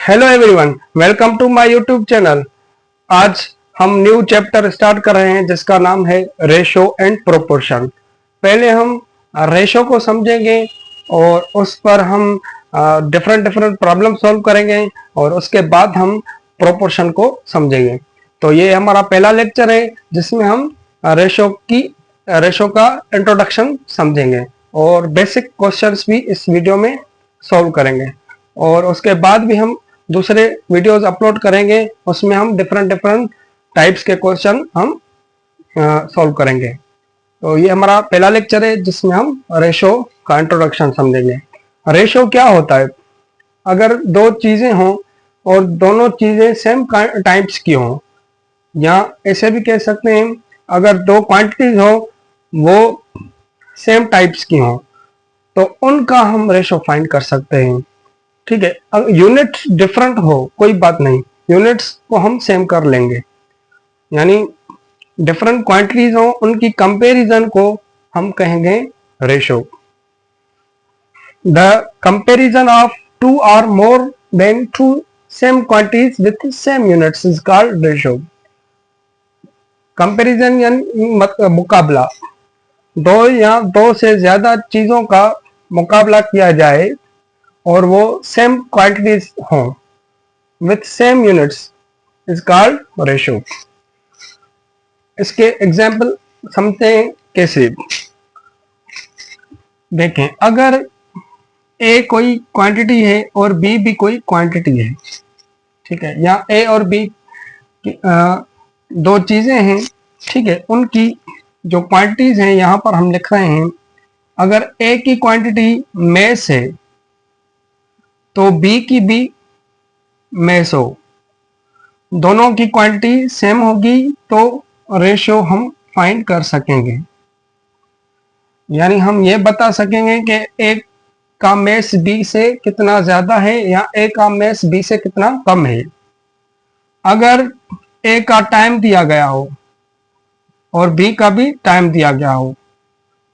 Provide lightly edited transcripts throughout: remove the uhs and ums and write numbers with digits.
Hello everyone, welcome to my YouTube channel. आज हम new chapter start कर रहे हैं जिसका नाम है रेशो एंड प्रोपोर्शन। पहले हम रेशो को समझेंगे और उस पर हम डिफरेंट डिफरेंट प्रॉब्लम सॉल्व करेंगे और उसके बाद हम प्रोपोर्शन को समझेंगे। तो ये हमारा पहला लेक्चर है जिसमें हम रेशो का इंट्रोडक्शन समझेंगे और बेसिक क्वेश्चंस भी इस वीडियो में सॉल्व करेंगे। और उसके बाद भी हम दूसरे वीडियोस अपलोड करेंगे, उसमें हम डिफरेंट डिफरेंट टाइप्स के क्वेश्चन हम सॉल्व करेंगे। तो ये हमारा पहला लेक्चर है जिसमें हम रेशो का इंट्रोडक्शन समझेंगे। रेशो क्या होता है? अगर दो चीजें हों और दोनों चीजें सेम टाइप्स की हों, या ऐसे भी कह सकते हैं अगर दो क्वांटिटीज हो वो सेम टाइप्स की हों तो उनका हम रेशो फाइंड कर सकते हैं। ठीक है, अगर यूनिट डिफरेंट हो कोई बात नहीं, यूनिट्स को हम सेम कर लेंगे। यानी डिफरेंट क्वांटिटीज हो उनकी कंपैरिजन को हम कहेंगे ratio. The comparison of two और more than two same quantities with same units is called ratio. Comparison यानी मुकाबला, दो या दो से ज्यादा चीजों का मुकाबला किया जाए और वो सेम क्वांटिटीज हों with same units is called ratio। इसके एग्जाम्पल समझते हैं कैसे। देखें, अगर A कोई क्वांटिटी है और B भी कोई क्वांटिटी है, ठीक है, या A और B दो चीजें हैं, ठीक है, उनकी जो क्वांटिटीज हैं यहाँ पर हम लिख रहे हैं। अगर A की क्वांटिटी मैस है तो B की भी मैस हो, दोनों की क्वांटिटी सेम होगी तो रेशियो हम फाइंड कर सकेंगे। यानी हम ये बता सकेंगे कि एक का मैस बी से कितना ज्यादा है या ए का मैस बी से कितना कम है। अगर ए का टाइम दिया गया हो और बी का भी टाइम दिया गया हो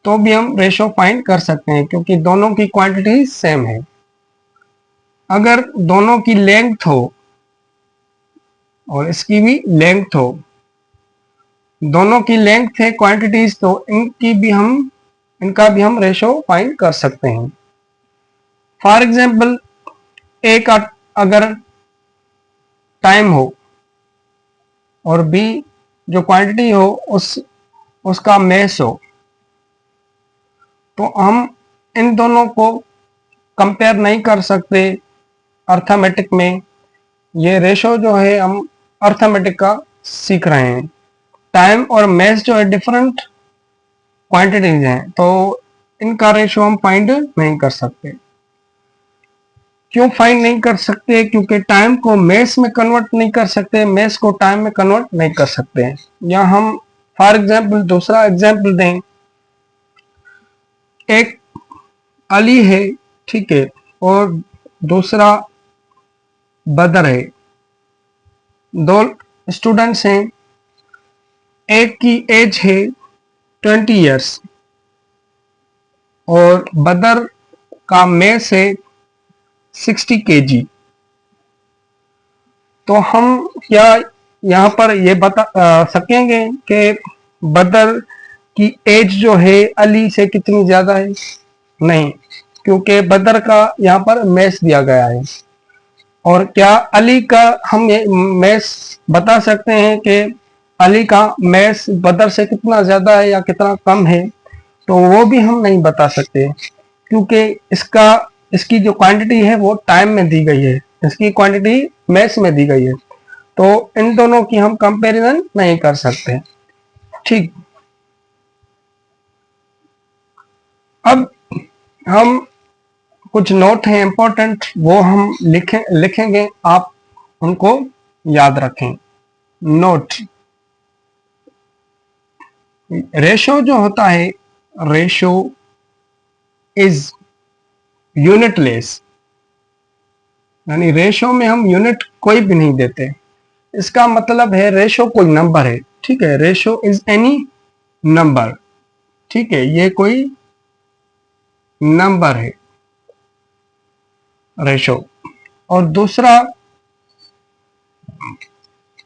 तो भी हम रेशियो फाइंड कर सकते हैं क्योंकि दोनों की क्वांटिटी सेम है। अगर दोनों की लेंथ हो और इसकी भी लेंथ हो, दोनों की लेंथ है क्वांटिटीज, तो इनका भी हम रेशो फाइंड कर सकते हैं। फॉर एग्जाम्पल, ए का अगर टाइम हो और बी जो क्वांटिटी हो उसका मैस हो, तो हम इन दोनों को कंपेयर नहीं कर सकते अर्थमेटिक में। ये रेशो जो है हम अर्थमेटिक का सीख रहे हैं। टाइम और मैस जो है डिफरेंट क्वांटिटीज हैं, तो इनका रेशो हम फाइंड नहीं कर सकते। क्यों फाइंड नहीं कर सकते? क्योंकि टाइम को मैस में कन्वर्ट नहीं कर सकते, मैस को टाइम में कन्वर्ट नहीं कर सकते। या हम फॉर एग्जाम्पल दूसरा एग्जाम्पल दें, एक अली है, ठीक है, और दूसरा बदर है, दो स्टूडेंट्स हैं, एक की एज है 20 इयर्स और बदर का मैस है 60 kg। तो हम क्या यहाँ पर ये बता सकेंगे कि बदर की एज जो है अली से कितनी ज्यादा है? नहीं, क्योंकि बदर का यहाँ पर मैस दिया गया है। और क्या अली का हम ये मैस बता सकते हैं कि अली का मैस बदर से कितना ज्यादा है या कितना कम है? तो वो भी हम नहीं बता सकते क्योंकि इसकी जो क्वांटिटी है वो टाइम में दी गई है, इसकी क्वांटिटी मैस में दी गई है, तो इन दोनों की हम कंपैरिजन नहीं कर सकते। ठीक, अब हम कुछ नोट हैं इंपॉर्टेंट, वो हम लिखेंगे, आप उनको याद रखें। नोट, रेशो जो होता है, रेशो इज यूनिटलेस, यानी रेशो में हम यूनिट कोई भी नहीं देते। इसका मतलब है रेशो कोई नंबर है, ठीक है, रेशो इज एनी नंबर, ठीक है, ये कोई नंबर है रेशो। और दूसरा,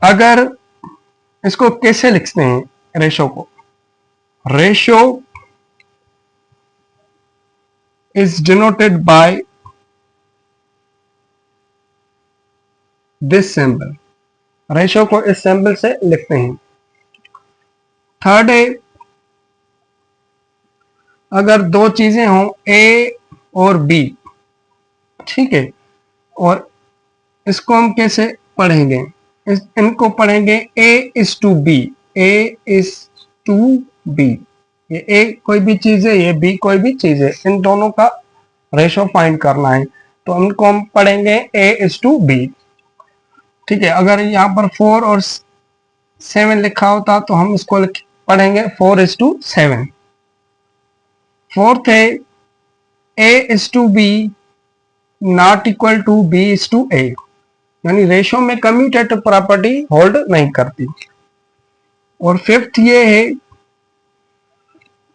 अगर इसको कैसे लिखते हैं रेशो को, ratio is denoted by this symbol, ratio को इस सिंबल से लिखते हैं। थर्ड है, अगर दो चीजें हों ए और बी, ठीक है, और इसको हम कैसे पढ़ेंगे, इनको पढ़ेंगे A is to B, A is to B, ये ए कोई भी चीज है, ये बी कोई भी चीज है, इन दोनों का रेशो फाइंड करना है, तो इनको हम पढ़ेंगे ए इज टू बी, ठीक है। अगर यहाँ पर 4 और 7 लिखा होता तो हम इसको पढ़ेंगे 4 इज टू 7। फोर्थ है, A is to B not equal to B is to A, यानी रेशो में कम्यूटेटिव प्रॉपर्टी होल्ड नहीं करती। और फिफ्थ ये है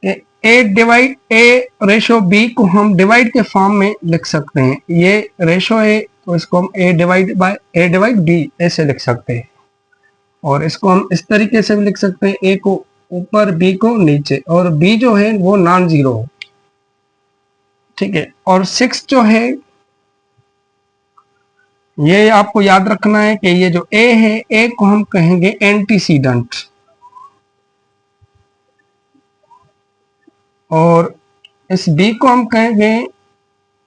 कि ए रेशो बी को हम डिवाइड के फॉर्म में लिख सकते हैं, ये रेशो है तो इसको हम ए डिवाइड बी ऐसे लिख सकते हैं, और इसको हम इस तरीके से भी लिख सकते हैं, ए को ऊपर बी को नीचे, और बी जो है वो नॉन जीरो हो, ठीक है। और 6 जो है, ये आपको याद रखना है कि ये जो ए है, ए को हम कहेंगे एंटीसीडेंट, और इस बी को हम कहेंगे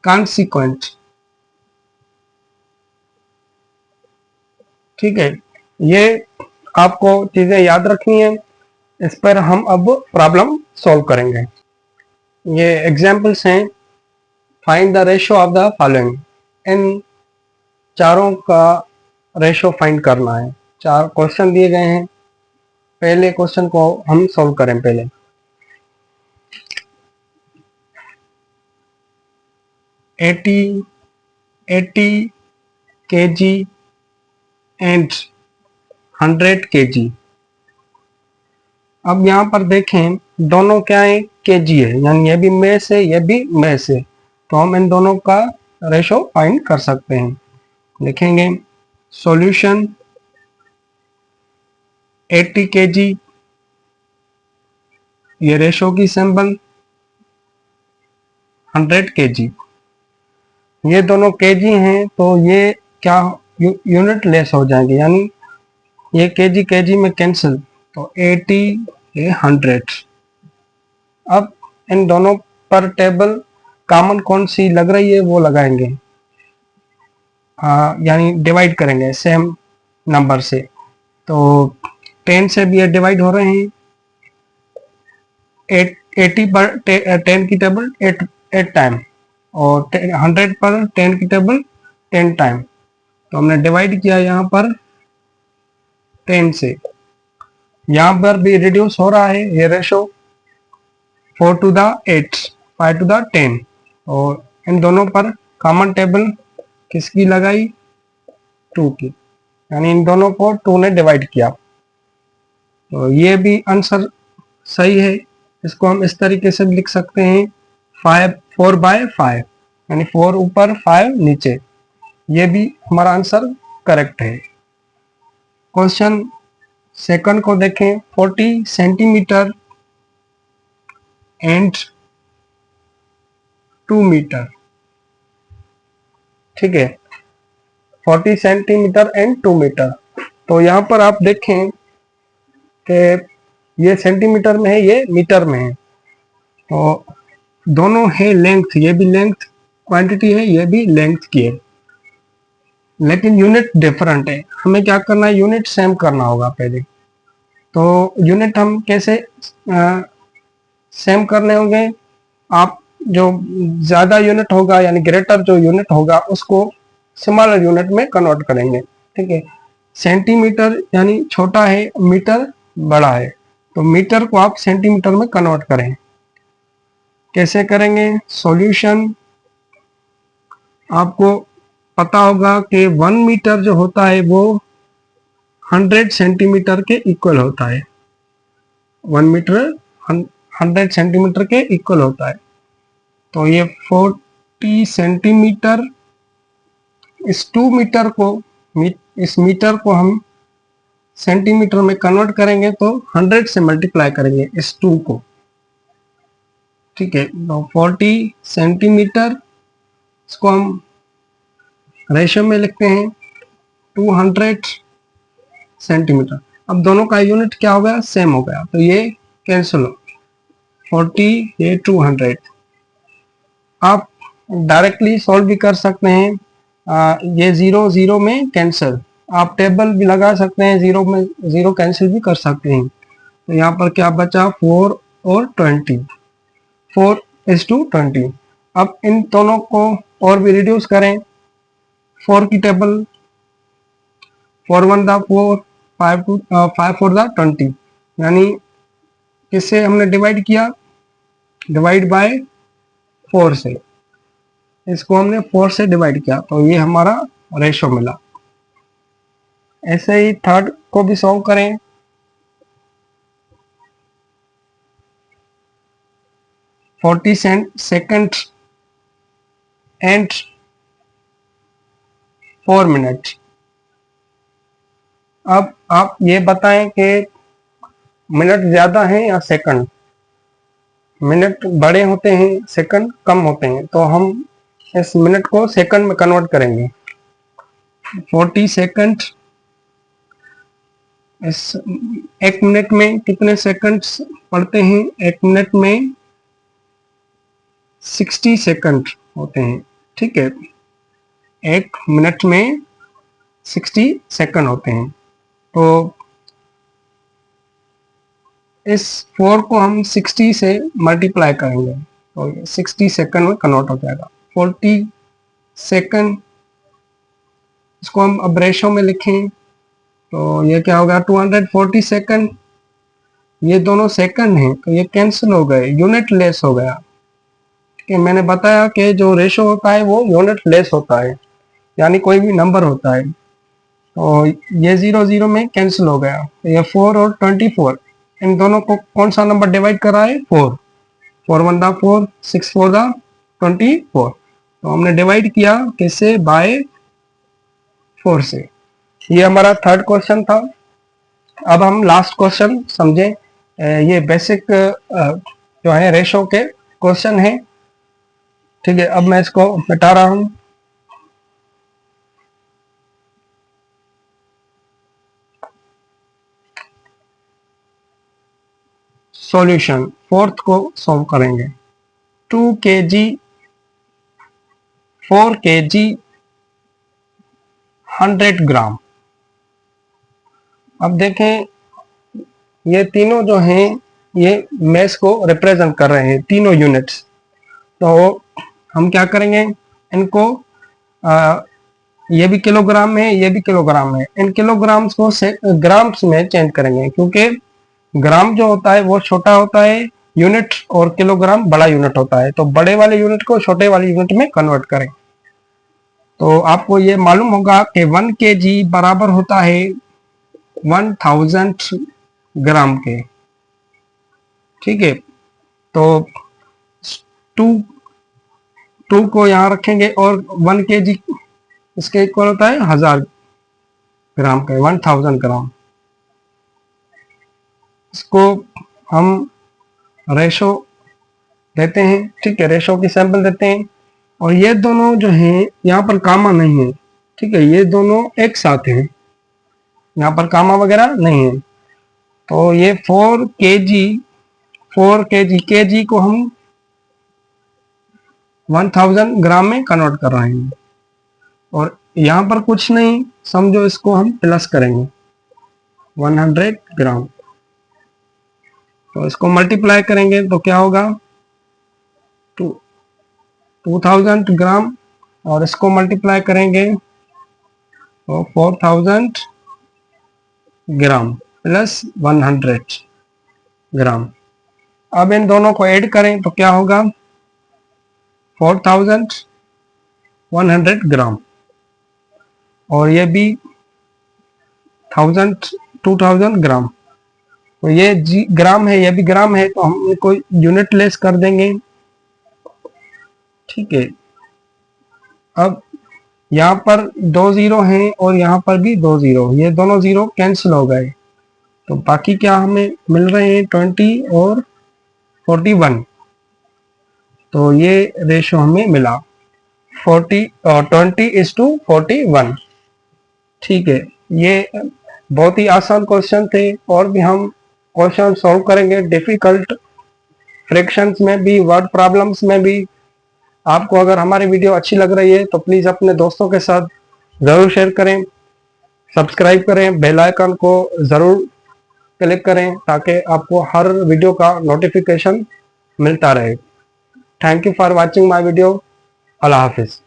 कॉन्सिक्वेंट, ठीक है। ये आपको चीजें याद रखनी है, इस पर हम अब प्रॉब्लम सॉल्व करेंगे। ये एग्जांपल्स हैं, find the ratio of the following, इन चारों का रेशो फाइंड करना है। 4 क्वेश्चन दिए गए हैं, पहले क्वेश्चन को हम सॉल्व करें। पहले 80 kg एंड 100 kg। अब यहाँ पर देखें, दोनों क्या है, केजी है, यानी ये भी मैस है, ये भी मैस है, तो हम इन दोनों का रेशो फाइंड कर सकते हैं। लिखेंगे सॉल्यूशन 80 kg, ये रेशो की सिंबल 100 kg, ये दोनों केजी हैं तो ये क्या यूनिट लेस हो जाएंगे, यानी ये केजी में कैंसिल, तो 80 ये 100। अब इन दोनों पर टेबल कॉमन कौन सी लग रही है वो लगाएंगे, यानी डिवाइड करेंगे सेम नंबर से, तो 10 से भी ये डिवाइड हो रहे हैं, 80 पर 10 की टेबल 8 टाइम, और 100 पर 10 की टेबल 10 टाइम, तो हमने डिवाइड किया यहाँ पर 10 से, यहाँ पर भी रिड्यूस हो रहा है ये ratio, 4 to the 8, 5 to the 10, और इन दोनों पर कॉमन टेबल किसकी लगाई, 2 की, यानी इन दोनों को 2 ने डिवाइड किया, तो ये भी आंसर सही है। इसको हम इस तरीके से भी लिख सकते हैं, 4/5, यानी 4 ऊपर 5 नीचे, ये भी हमारा आंसर करेक्ट है। क्वेश्चन सेकंड को देखें, 40 सेंटीमीटर एंड 2 मीटर, ठीक है, 40 सेंटीमीटर एंड 2 मीटर, तो यहाँ पर आप देखें कि ये सेंटीमीटर में है, ये मीटर में है, तो दोनों है लेंथ, ये भी लेंथ क्वांटिटी है, ये भी लेंथ की है, लेकिन यूनिट डिफरेंट है। हमें क्या करना है, यूनिट सेम करना होगा पहले, तो यूनिट हम कैसे सेम करने होंगे, आप जो ज्यादा यूनिट होगा यानी ग्रेटर जो यूनिट होगा उसको स्मॉलर यूनिट में कन्वर्ट करेंगे, ठीक है। सेंटीमीटर यानी छोटा है, मीटर बड़ा है, तो मीटर को आप सेंटीमीटर में कन्वर्ट करें, कैसे करेंगे, सॉल्यूशन आपको पता होगा कि 1 मीटर जो होता है वो 100 सेंटीमीटर के इक्वल होता है, 1 मीटर 100 सेंटीमीटर के इक्वल होता है, तो ये 40 सेंटीमीटर इस 2 मीटर को इस मीटर को हम सेंटीमीटर में कन्वर्ट करेंगे तो 100 से मल्टीप्लाई करेंगे इस 2 को, ठीक है। तो 40 सेंटीमीटर, इसको हम रेशियो में लिखते हैं 200 सेंटीमीटर। अब दोनों का यूनिट क्या हो गया, सेम हो गया, तो ये कैंसिल हो, 40 ये 200। आप डायरेक्टली सॉल्व भी कर सकते हैं, ये 0 0 में कैंसिल, आप टेबल भी लगा सकते हैं, 0 में 0 कैंसिल भी कर सकते हैं। तो यहाँ पर क्या बचा, 4 और 20, 4:20। अब इन दोनों को और भी रिड्यूस करें, 4 की टेबल, 4 1 दा 4, 5 4 दा 20, यानी किससे हमने डिवाइड किया, डिवाइड बाय 4 से, इसको हमने 4 से डिवाइड किया, तो ये हमारा रेशो मिला। ऐसे ही थर्ड को भी सॉल्व करें, 40 सेकंड एंड 4 मिनट। अब आप ये बताएं कि मिनट ज्यादा है या सेकंड, मिनट बड़े होते हैं सेकंड कम होते हैं, तो हम इस मिनट को सेकंड में कन्वर्ट करेंगे। 40 सेकंड, इस एक मिनट में कितने सेकंड्स पड़ते हैं, एक मिनट में 60 सेकंड होते हैं, ठीक है। एक मिनट में 60 सेकंड होते हैं, तो इस 4 को हम 60 से मल्टीप्लाई करेंगे तो 60 सेकंड में कन्वर्ट हो जाएगा। 40 सेकंड, इसको हम अब रेशो में लिखें तो ये क्या होगा, 240 सेकंड। ये दोनों सेकंड हैं तो ये कैंसिल हो गए, यूनिट लेस हो गया, ठीक है। मैंने बताया कि जो रेशो होता है वो यूनिट लेस होता है, यानी कोई भी नंबर होता है, तो ये 0 0 में कैंसिल हो गया। ये 4 और 24, इन दोनों को कौन सा नंबर डिवाइड करा है, 4, 4 1 दा 4, 6 4 दा 24, तो हमने डिवाइड किया किससे, बाय 4 से। ये हमारा थर्ड क्वेश्चन था। अब हम लास्ट क्वेश्चन समझें, ये बेसिक जो है रेशो के क्वेश्चन है, ठीक है। अब मैं इसको मिटा रहा हूं। सॉल्यूशन, फोर्थ को सॉल्व करेंगे। 2 kg 4 kg 100 ग्राम। अब देखें ये तीनों जो हैं ये मैस को रिप्रेजेंट कर रहे हैं, तीनों यूनिट्स। तो हम क्या करेंगे, इनको ये भी किलोग्राम में, ये भी किलोग्राम में, इन किलोग्राम्स को ग्राम्स में चेंज करेंगे, क्योंकि ग्राम जो होता है वो छोटा होता है यूनिट और किलोग्राम बड़ा यूनिट होता है, तो बड़े वाले यूनिट को छोटे वाले यूनिट में कन्वर्ट करें। तो आपको ये मालूम होगा कि 1 kg बराबर होता है 1000 ग्राम के, ठीक है। तो 2 को यहाँ रखेंगे और 1 kg इसके इक्वल होता है 1000 ग्राम के, 1000 ग्राम। इसको हम रेशो देते हैं, ठीक है, रेशो की सैंपल देते हैं। और ये दोनों जो हैं यहाँ पर कामा नहीं है, ठीक है, ये दोनों एक साथ हैं, यहाँ पर कामा वगैरह नहीं है। तो ये 4 kg को हम 1000 ग्राम में कन्वर्ट कर रहे हैं, और यहाँ पर कुछ नहीं, समझो इसको हम प्लस करेंगे 100 ग्राम, तो इसको मल्टीप्लाई करेंगे तो क्या होगा, 2000 ग्राम, और इसको मल्टीप्लाई करेंगे तो 4000 ग्राम प्लस 100 ग्राम। अब इन दोनों को ऐड करें तो क्या होगा, 4100 ग्राम, और ये भी 2000 ग्राम, तो ये ग्राम है, ये भी ग्राम है, तो हम इनको यूनिट लेस कर देंगे, ठीक है। अब यहाँ पर 2 जीरो हैं और यहाँ पर भी 2 जीरो, ये दोनों जीरो कैंसिल हो गए, तो बाकी क्या हमें मिल रहे हैं 20 और 41। तो ये रेशो हमें मिला 20:41। ठीक है, ये बहुत ही आसान क्वेश्चन थे, और भी हम क्वेश्चन सॉल्व करेंगे डिफिकल्ट फ्रैक्शंस में भी, वर्ड प्रॉब्लम्स में भी। आपको अगर हमारी वीडियो अच्छी लग रही है तो प्लीज अपने दोस्तों के साथ जरूर शेयर करें, सब्सक्राइब करें, बेल आइकन को जरूर क्लिक करें ताकि आपको हर वीडियो का नोटिफिकेशन मिलता रहे। Thank you for watching my video. Allah Hafiz.